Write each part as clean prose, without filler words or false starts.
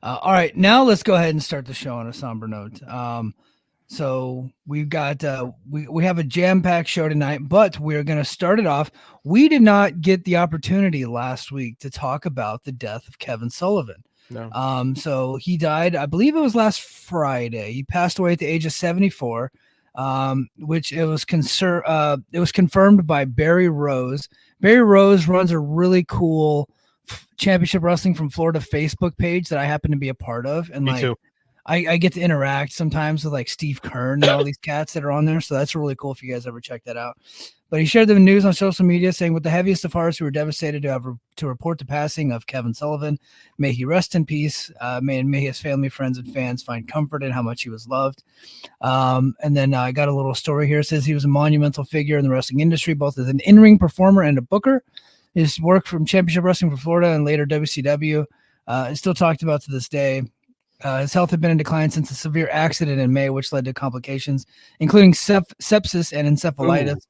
All right, now let's go ahead and start the show on a somber note. So we've got we have a jam-packed show tonight, but we're going to start it off. We did not get the opportunity last week to talk about the death of Kevin Sullivan. No. So he died, I believe it was last Friday. He passed away at the age of 74. Which it was confirmed by Barry Rose. Barry Rose runs a really cool Championship Wrestling from Florida Facebook page that I happen to be a part of, and Me like too. I get to interact sometimes with like Steve Kern and all these cats that are on there, so that's really cool if you guys ever check that out. But he shared the news on social media saying, with the heaviest of hearts, we were devastated to report the passing of Kevin Sullivan. May he rest in peace. May his family, friends, and fans find comfort in how much he was loved. And then I got a little story here. It says he was a monumental figure in the wrestling industry, both as an in-ring performer and a booker. His work from Championship Wrestling for Florida and later WCW is still talked about to this day. His health had been in decline since a severe accident in May, which led to complications, including sepsis and encephalitis.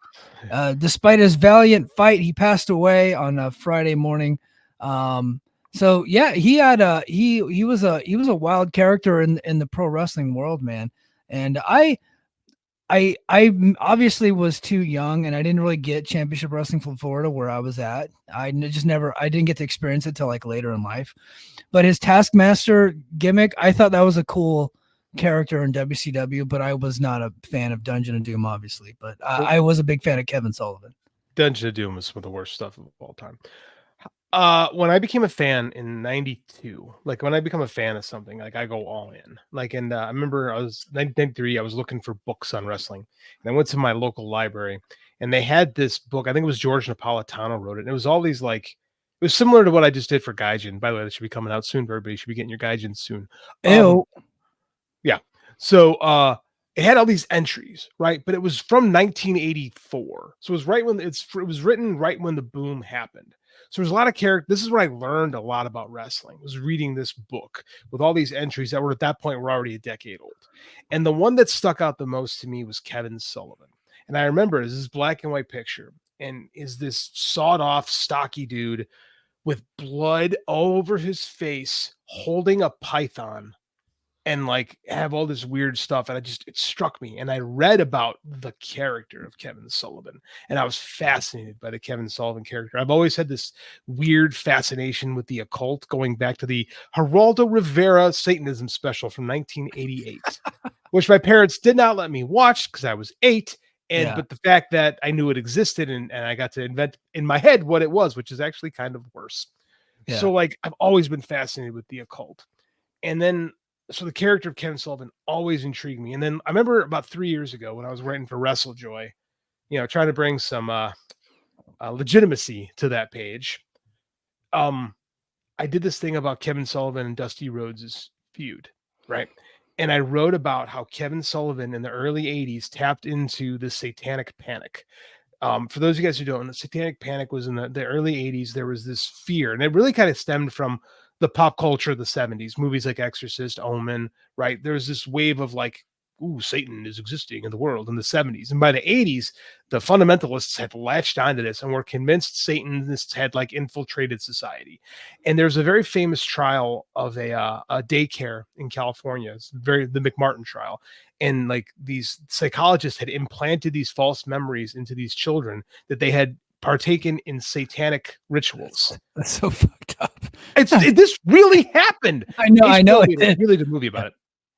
Despite his valiant fight, he passed away on a Friday morning. So yeah, he had he was a wild character in the pro wrestling world, man. And I obviously was too young, and I didn't really get Championship Wrestling from Florida where I was at. I didn't get to experience it till like later in life. But his Taskmaster gimmick, I thought that was a cool character in WCW, but I was not a fan of Dungeon of Doom, obviously. But I was a big fan of Kevin Sullivan. Dungeon of Doom is some of the worst stuff of all time. When I became a fan in 92, like when I become a fan of something, like I go all in. Like, and I remember I was 1993, I was looking for books on wrestling, and I went to my local library, and they had this book. I think it was George Napolitano wrote it, and it was all these like, it was similar to what I just did for Gaijin. By the way, that should be coming out soon. Everybody should be getting your Gaijin soon. Ew. Yeah. So it had all these entries, right? But it was from 1984. So it was right when it was written right when the boom happened. So there's a lot of character. This is where I learned a lot about wrestling, was reading this book with all these entries that were at that point were already a decade old. And the one that stuck out the most to me was Kevin Sullivan. And I remember this black and white picture, and is this sawed off, stocky dude with blood all over his face, holding a python, and like have all this weird stuff. And it struck me. And I read about the character of Kevin Sullivan, and I was fascinated by the Kevin Sullivan character. I've always had this weird fascination with the occult, going back to the Geraldo Rivera Satanism special from 1988, which my parents did not let me watch because I was 8. But the fact that I knew it existed, and I got to invent in my head what it was, which is actually kind of worse. Yeah. So like, I've always been fascinated with the occult. And then, so the character of Kevin Sullivan always intrigued me. And then I remember about 3 years ago when I was writing for WrestleJoy, trying to bring some legitimacy to that page. I did this thing about Kevin Sullivan and Dusty Rhodes' feud, right? And I wrote about how Kevin Sullivan in the early 80s tapped into the satanic panic. For those of you guys who don't know, the satanic panic was in the early 80s. There was this fear, and it really kind of stemmed from the pop culture of the 70s, movies like Exorcist, Omen, right? There was this wave of like, ooh, Satan is existing in the world in the 70s. And by the 80s, the fundamentalists had latched onto this and were convinced Satanists had like infiltrated society. And there's a very famous trial of a daycare in California. It's the McMartin trial. And like these psychologists had implanted these false memories into these children that they had partaken in satanic rituals. That's so fucked up. This really happened. I know. It's a really good movie about it.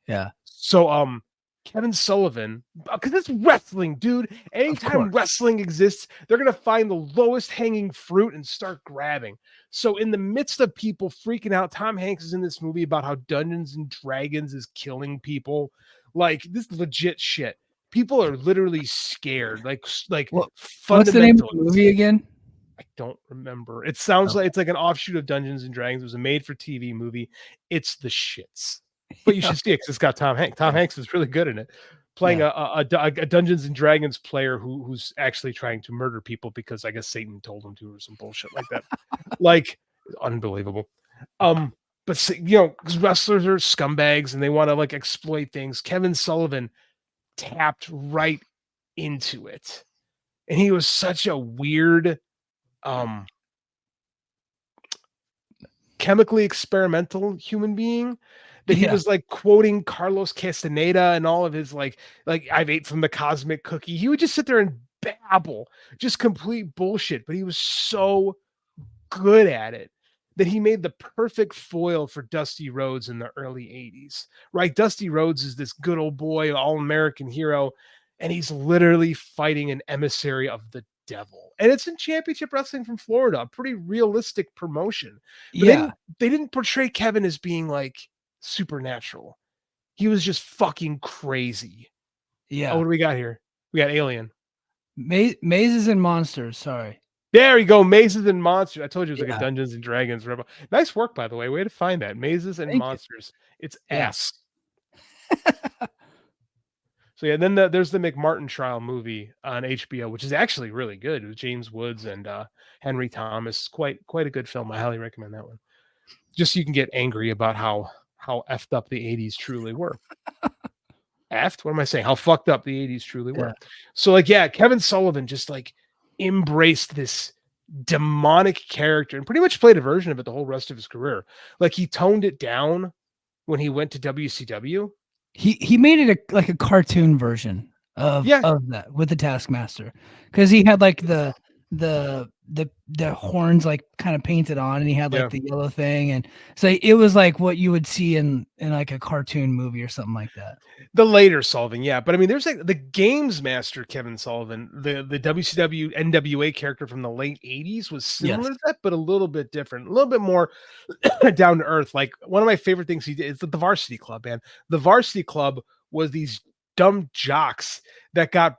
Yeah. So Kevin Sullivan, because it's wrestling, dude. Anytime wrestling exists, they're gonna find the lowest hanging fruit and start grabbing. So in the midst of people freaking out, Tom Hanks is in this movie about how Dungeons and Dragons is killing people. Like, this legit shit. People are literally scared. Like what's the name of the movie again? I don't remember. It sounds like it's like an offshoot of Dungeons and Dragons. It was a made-for-TV movie. It's the shits. But you should see it because it's got Tom Hanks. Tom Hanks is really good in it, playing a Dungeons and Dragons player who's actually trying to murder people because I guess Satan told him to, or some bullshit like that. Like, unbelievable. But because wrestlers are scumbags and they want to like exploit things. Kevin Sullivan tapped right into it, and he was such a weird chemically experimental human being, that he Yeah. was like quoting Carlos Castaneda and all of his like I've ate from the cosmic cookie. He would just sit there and babble, just complete bullshit. But he was so good at it that he made the perfect foil for Dusty Rhodes in the early 80s, right? Dusty Rhodes is this good old boy, all-American hero, and he's literally fighting an emissary of the devil. And it's in Championship Wrestling from Florida, a pretty realistic promotion. But Yeah. they didn't portray Kevin as being like supernatural. He was just fucking crazy. Oh, Yeah. what do we got here? We got Alien. Mazes and Monsters. Sorry. There we go. Mazes and Monsters. I told you it was like a Yeah. Dungeons and Dragons rebel. Nice work, by the way. Way to find that. Mazes and Thank you. Monsters. It's Yeah. ass. So yeah, then there's the McMartin trial movie on HBO, which is actually really good with James Woods and Henry Thomas. Quite a good film. I highly recommend that one. Just so you can get angry about how effed up the 80s truly were. Effed? What am I saying? How fucked up the 80s truly were. Yeah. So like, yeah, Kevin Sullivan just like embraced this demonic character and pretty much played a version of it the whole rest of his career. Like he toned it down when he went to WCW. He made it like a cartoon version of that with the Taskmaster, because he had like the horns like kind of painted on, and he had like the yellow thing, and so it was like what you would see in like a cartoon movie or something like that. The later Sullivan, yeah, but I mean, there's like the Games Master Kevin Sullivan, the WCW NWA character from the late 80s was similar to that, but a little bit different, a little bit more down to earth. Like one of my favorite things he did is the Varsity Club, man. The Varsity Club was these dumb jocks that got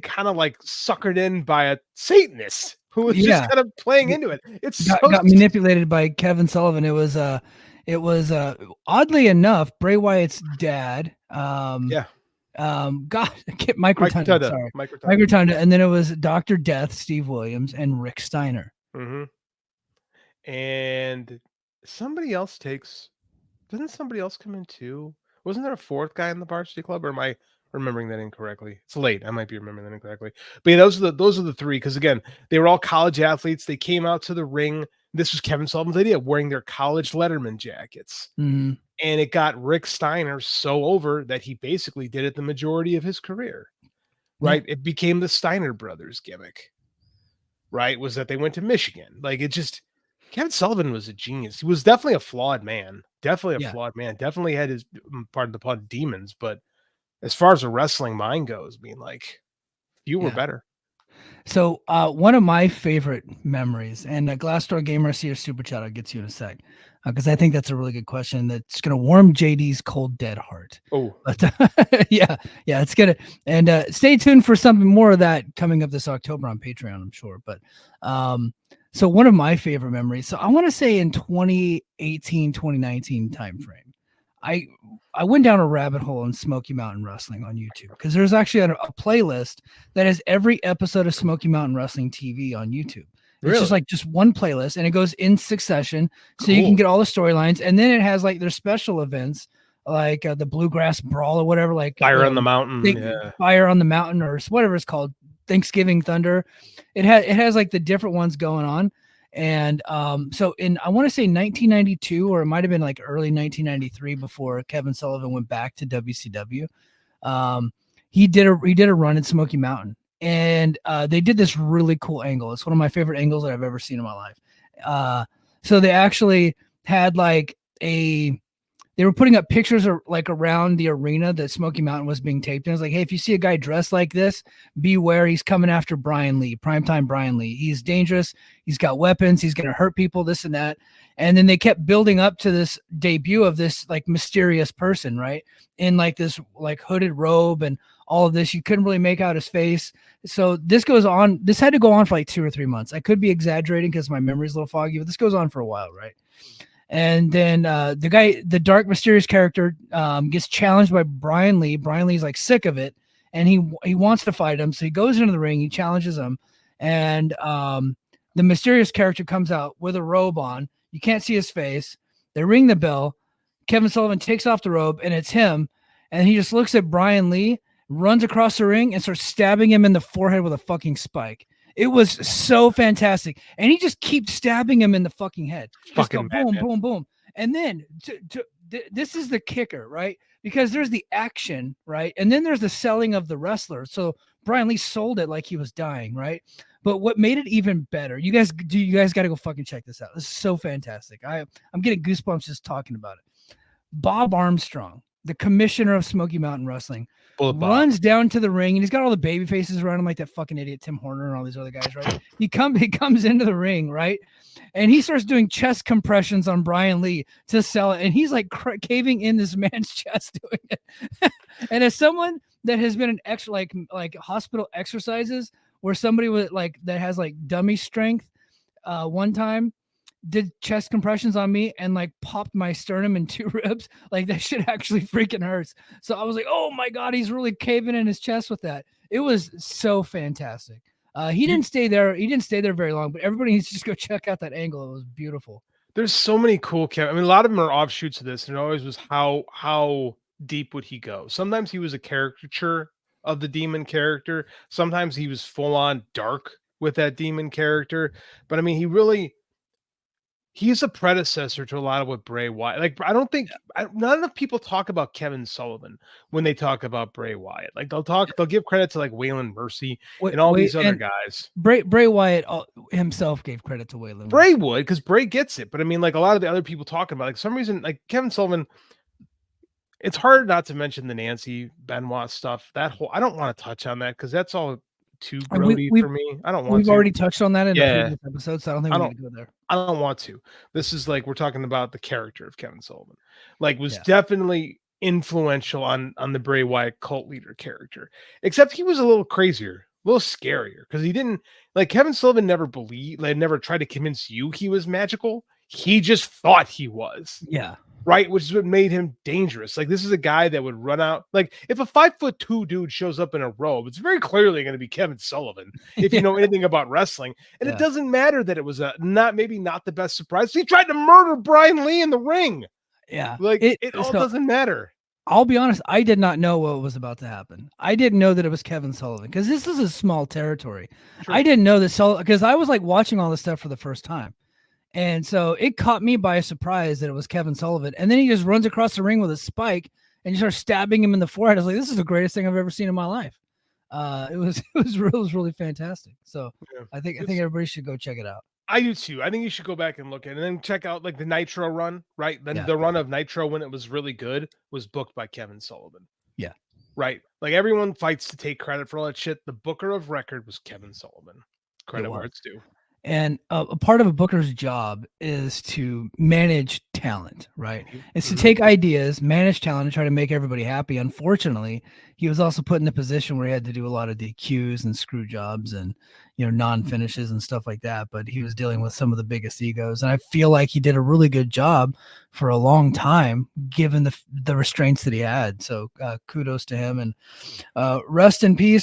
kind of like suckered in by a Satanist who was just kind of playing into it. It's got manipulated by Kevin Sullivan. It was oddly enough Bray Wyatt's dad. God, Mike Rotunda, sorry, Mike Rotunda, and then it was Dr. Death, Steve Williams, and Rick Steiner. Mm-hmm. And somebody else doesn't somebody else come in too? Wasn't there a fourth guy in the Varsity Club, or am I remembering that incorrectly? It's late. I might be remembering that incorrectly. But yeah, those are the three, because again, they were all college athletes. They came out to the ring. This was Kevin Sullivan's idea, wearing their college Letterman jackets. Mm-hmm. And it got Rick Steiner so over that he basically did it the majority of his career. Right? Yeah. It became the Steiner brothers gimmick. Right? Was that they went to Michigan. Like it just, Kevin Sullivan was a genius. He was definitely a flawed man. Flawed man. Definitely had his part of the pod demons, but as far as a wrestling mind goes, being like, you were better. So one of my favorite memories, and Glassdoor Gamer, see your super chat, I'll get to you in a sec, because I think that's a really good question that's going to warm JD's cold dead heart. Oh, but yeah, it's gonna. And stay tuned for something more of that coming up this October on Patreon, I'm sure. But so one of my favorite memories. So I want to say in 2018, 2019 timeframe, I went down a rabbit hole in Smoky Mountain Wrestling on YouTube, because there's actually a playlist that has every episode of Smoky Mountain Wrestling TV on YouTube. It's just like one playlist, and it goes in succession, so you can get all the storylines, and then it has like their special events, like the Bluegrass Brawl or whatever, like Fire on the Mountain, Fire on the Mountain, or whatever it's called, Thanksgiving Thunder. It has like the different ones going on. And so in, I want to say 1992, or it might have been like early 1993, before Kevin Sullivan went back to WCW, he did a run in Smoky Mountain, and they did this really cool angle. It's one of my favorite angles that I've ever seen in my life. So they actually had like they were putting up pictures like around the arena that Smoky Mountain was being taped. And it's like, hey, if you see a guy dressed like this, beware. He's coming after Brian Lee, primetime Brian Lee. He's dangerous. He's got weapons. He's going to hurt people, this and that. And then they kept building up to this debut of this like mysterious person, right? In like this like hooded robe and all of this. You couldn't really make out his face. So this goes on. This had to go on for like 2 or 3 months. I could be exaggerating because my memory's a little foggy, but this goes on for a while, right? And then the dark, mysterious character gets challenged by Brian Lee. Brian Lee's like sick of it, and he wants to fight him. So he goes into the ring, he challenges him, and the mysterious character comes out with a robe on. You can't see his face. They ring the bell. Kevin Sullivan takes off the robe, and it's him. And he just looks at Brian Lee, runs across the ring, and starts stabbing him in the forehead with a fucking spike. It was so fantastic. And he just keeps stabbing him in the fucking head. Just go Fucking boom, madman. boom, boom. And then this is the kicker, right? Because there's the action, right? And then there's the selling of the wrestler. So Brian Lee sold it like he was dying, right? But what made it even better, you guys got to go fucking check this out. This is so fantastic. I'm getting goosebumps just talking about it. Bob Armstrong, the commissioner of Smoky Mountain Wrestling, runs down to the ring, and he's got all the baby faces around him, like that fucking idiot Tim Horner and all these other guys, right? He comes into the ring, right? And he starts doing chest compressions on Brian Lee to sell it, and he's like caving in this man's chest doing it. And as someone that has been an extra like hospital exercises where somebody with like that has like dummy strength, one time did chest compressions on me and like popped my sternum and 2 ribs. Like that shit actually freaking hurts. So I was like, oh my God, he's really caving in his chest with that. It was so fantastic. He didn't stay there. He didn't stay there very long, but everybody needs to just go check out that angle. It was beautiful. There's so many cool I mean, a lot of them are offshoots of this, and it always was how deep would he go? Sometimes he was a caricature of the demon character. Sometimes he was full on dark with that demon character. But I mean, he's a predecessor to a lot of what Bray Wyatt. Like, I don't think not enough people talk about Kevin Sullivan when they talk about Bray Wyatt. Like they'll give credit to like Waylon Mercy and all these other guys. Bray Wyatt himself gave credit to Waylon. Bray would, because Bray gets it. But I mean, like a lot of the other people talking about, like some reason, like Kevin Sullivan. It's hard not to mention the Nancy Benoit stuff. That whole I don't want to touch on that because that's all too grody for me. I don't want We've already touched on that in the previous episode, so I don't think we need to go there. I don't want to. This is like we're talking about the character of Kevin Sullivan. Like was definitely influential on the Bray Wyatt cult leader character. Except he was a little crazier, a little scarier because he didn't like Kevin Sullivan never never tried to convince you he was magical. He just thought he was. Yeah. Right, which is what made him dangerous. Like this is a guy that would run out. Like if a 5'2" dude shows up in a robe, it's very clearly going to be Kevin Sullivan. If you know anything about wrestling, and it doesn't matter that it was not the best surprise. He tried to murder Brian Lee in the ring. Yeah, like it all doesn't matter. I'll be honest, I did not know what was about to happen. I didn't know that it was Kevin Sullivan because this is a small territory. Sure. I didn't know that because I was like watching all this stuff for the first time. And so it caught me by surprise that it was Kevin Sullivan. And then he just runs across the ring with a spike and you start stabbing him in the forehead. I was like, this is the greatest thing I've ever seen in my life. It was really fantastic. So I think everybody should go check it out. I do too. I think you should go back and look at it and then check out like the Nitro run, right? Then the run of Nitro when it was really good was booked by Kevin Sullivan. Yeah. Right. Like everyone fights to take credit for all that shit. The booker of record was Kevin Sullivan. Credit where it's due. And a part of a booker's job is to manage talent, right? It's to take ideas, manage talent, and try to make everybody happy. Unfortunately, he was also put in a position where he had to do a lot of DQs and screw jobs and, non-finishes and stuff like that. But he was dealing with some of the biggest egos. And I feel like he did a really good job for a long time, given the restraints that he had. So kudos to him and rest in peace.